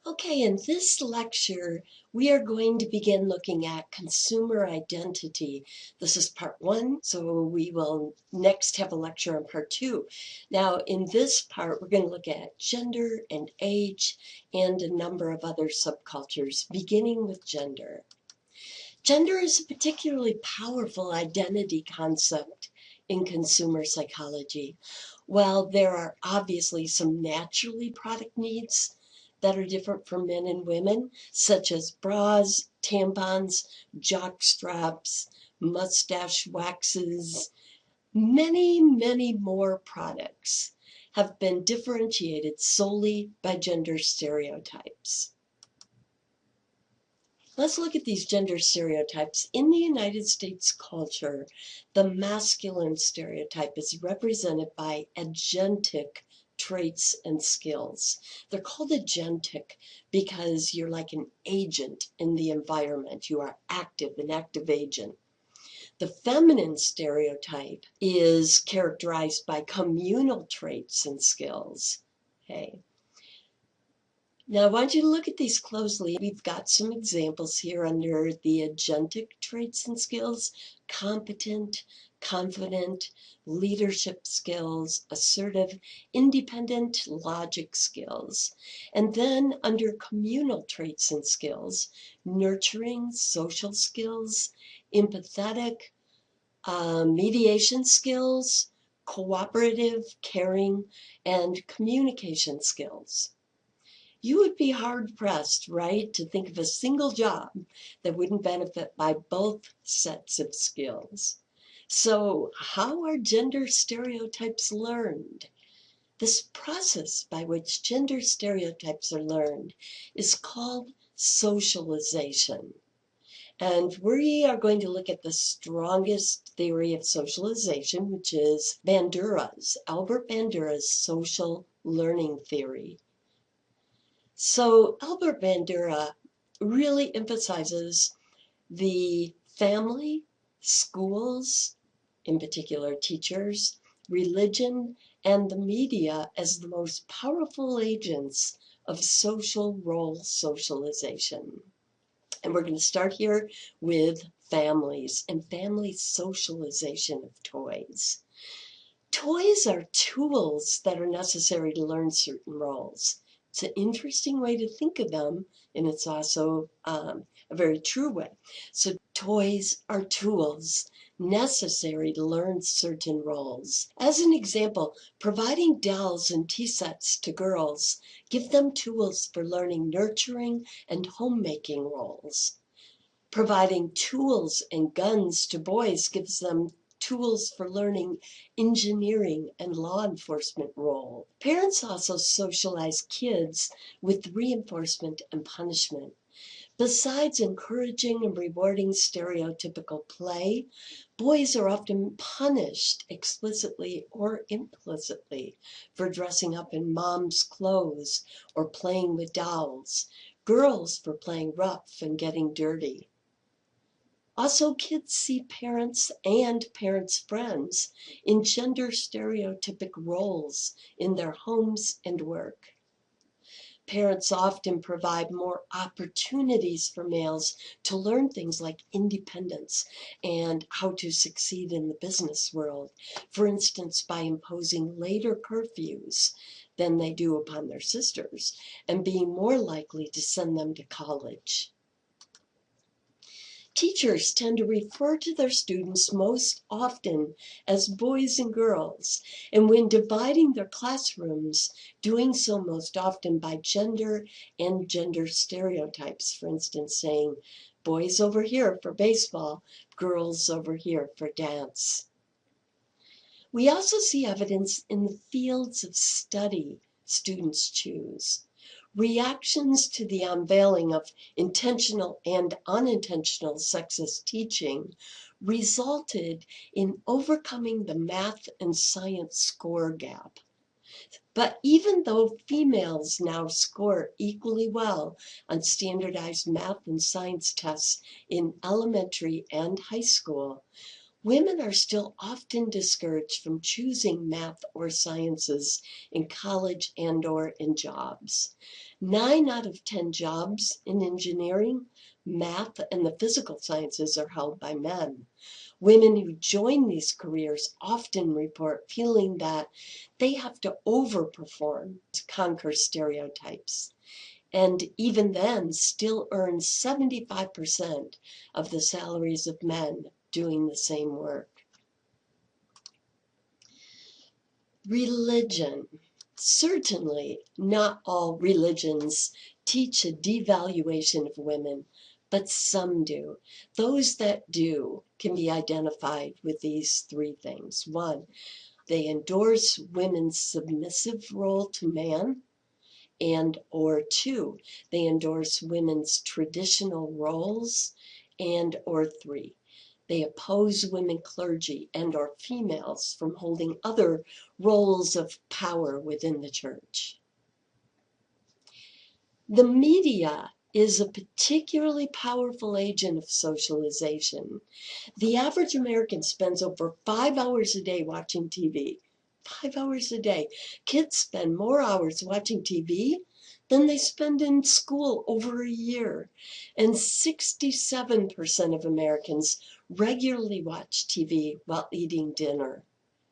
Okay, in this lecture, we are going to begin looking at consumer identity. This is part one, so we will next have a lecture on part two. Now, in this part, we're going to look at gender and age and a number of other subcultures, beginning with gender. Gender is a particularly powerful identity concept in consumer psychology. While there are obviously some naturally product needs that are different for men and women, such as bras, tampons, jock straps, mustache waxes, many more products have been differentiated solely by gender stereotypes. Let's look at these gender stereotypes. In the United States culture, the masculine stereotype is represented by agentic traits and skills. They're called agentic because you're like an agent in the environment. You are active, an active agent. The feminine stereotype is characterized by communal traits and skills. Okay. Now, I want you to look at these closely. We've got some examples here under the agentic traits and skills: competent, confident, leadership skills, assertive, independent, logic skills. And then under communal traits and skills, nurturing, social skills, empathetic, mediation skills, cooperative, caring, and communication skills. You would be hard-pressed, right, to think of a single job that wouldn't benefit by both sets of skills. So how are gender stereotypes learned? This process by which gender stereotypes are learned is called socialization. And we are going to look at the strongest theory of socialization, which is Albert Bandura's social learning theory. So Albert Bandura really emphasizes the family, schools, in particular teachers, religion, and the media as the most powerful agents of social role socialization. And we're going to start here with families and family socialization of toys. Toys are tools that are necessary to learn certain roles. It's an interesting way to think of them, and it's also a very true way. So toys are tools necessary to learn certain roles. As an example, providing dolls and tea sets to girls give them tools for learning nurturing and homemaking roles. Providing tools and guns to boys gives them tools for learning engineering and law enforcement role. Parents also socialize kids with reinforcement and punishment. Besides encouraging and rewarding stereotypical play, boys are often punished explicitly or implicitly for dressing up in mom's clothes or playing with dolls, girls for playing rough and getting dirty. Also, kids see parents and parents' friends in gender stereotypic roles in their homes and work. Parents often provide more opportunities for males to learn things like independence and how to succeed in the business world, for instance, by imposing later curfews than they do upon their sisters and being more likely to send them to college. Teachers tend to refer to their students most often as boys and girls, and when dividing their classrooms, doing so most often by gender and gender stereotypes. For instance, saying boys over here for baseball, girls over here for dance. We also see evidence in the fields of study students choose. Reactions to the unveiling of intentional and unintentional sexist teaching resulted in overcoming the math and science score gap. But even though females now score equally well on standardized math and science tests in elementary and high school, Women are still often discouraged from choosing math or sciences in college and/or in jobs. 9 out of 10 jobs in engineering, math, and the physical sciences are held by men. Women who join these careers often report feeling that they have to overperform to conquer stereotypes, and even then still earn 75% of the salaries of men doing the same work. Religion. Certainly, not all religions teach a devaluation of women, but some do. Those that do can be identified with these 3 things. 1, they endorse women's submissive role to man, and or 2, they endorse women's traditional roles, and or 3, they oppose women clergy and or females from holding other roles of power within the church. The media is a particularly powerful agent of socialization. The average American spends over 5 hours a day watching TV. 5 hours a day. Kids spend more hours watching TV than they spend in school over a year. And 67% of Americans regularly watch TV while eating dinner.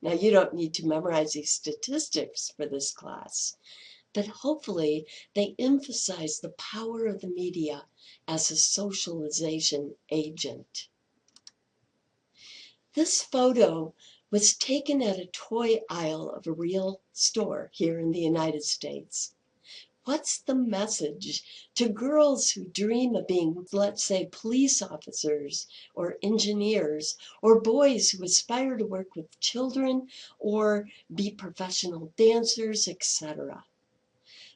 Now, you don't need to memorize these statistics for this class, but hopefully they emphasize the power of the media as a socialization agent. This photo was taken at a toy aisle of a real store here in the United States. What's the message to girls who dream of being, let's say, police officers or engineers, or boys who aspire to work with children or be professional dancers, etc.?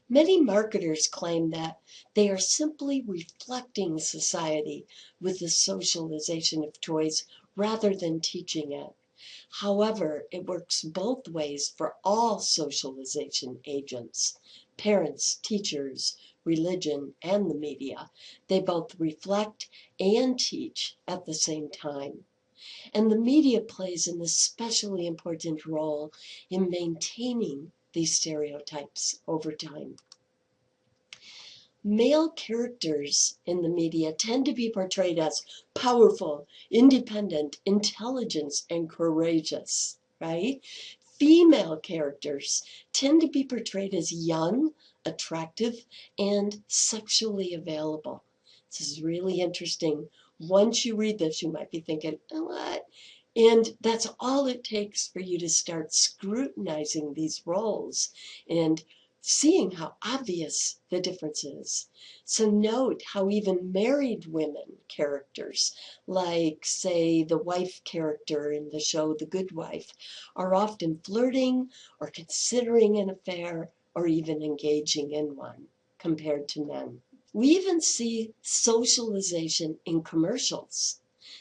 Many marketers claim that they are simply reflecting society with the socialization of toys rather than teaching it. However, it works both ways for all socialization agents: parents, teachers, religion, and the media. They both reflect and teach at the same time. And the media plays an especially important role in maintaining these stereotypes over time. Male characters in the media tend to be portrayed as powerful, independent, intelligent, and courageous, right? Female characters tend to be portrayed as young, attractive, and sexually available. This is really interesting. Once you read this, you might be thinking, what? And that's all it takes for you to start scrutinizing these roles and seeing how obvious the difference is. So note how even married women characters, like, say, the wife character in the show The Good Wife, are often flirting or considering an affair or even engaging in one compared to men. We even see socialization in commercials.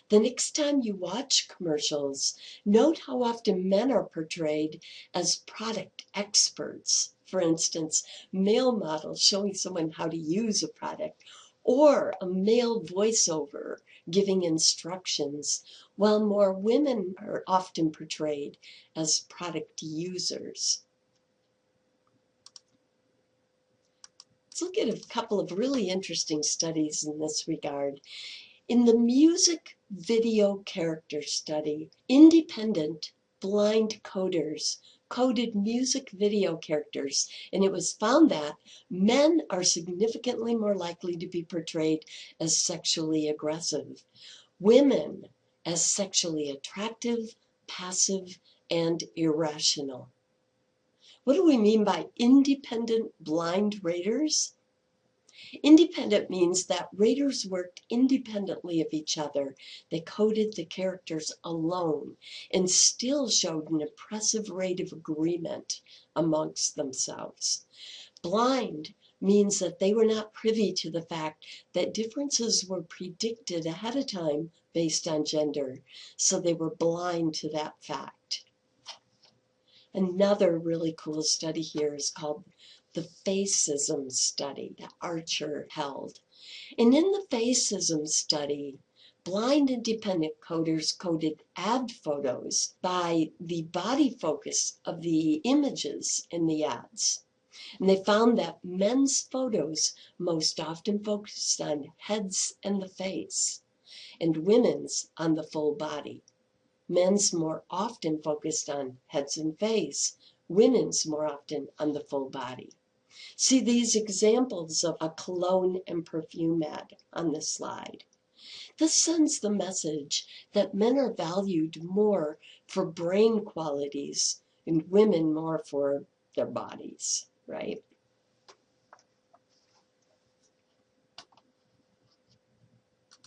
The next time you watch commercials, note how often men are portrayed as product experts. For instance, male models showing someone how to use a product, or a male voiceover giving instructions, while more women are often portrayed as product users. Let's look at a couple of really interesting studies in this regard. In the music video character study, independent blind coders coded music video characters, and it was found that men are significantly more likely to be portrayed as sexually aggressive, women as sexually attractive, passive, and irrational. What do we mean by independent blind raters? Independent means that raters worked independently of each other. They coded the characters alone and still showed an impressive rate of agreement amongst themselves. Blind means that they were not privy to the fact that differences were predicted ahead of time based on gender, so they were blind to that fact. Another really cool study here is called the Facism study that Archer held. And in the Facism study, Blind independent coders coded ad photos by the body focus of the images in the ads. And they found that men's photos most often focused on heads and the face, and women's on the full body. Men's more often focused on heads and face, women's more often on the full body. See these examples of a cologne and perfume ad on this slide. This sends the message that men are valued more for brain qualities and women more for their bodies, right?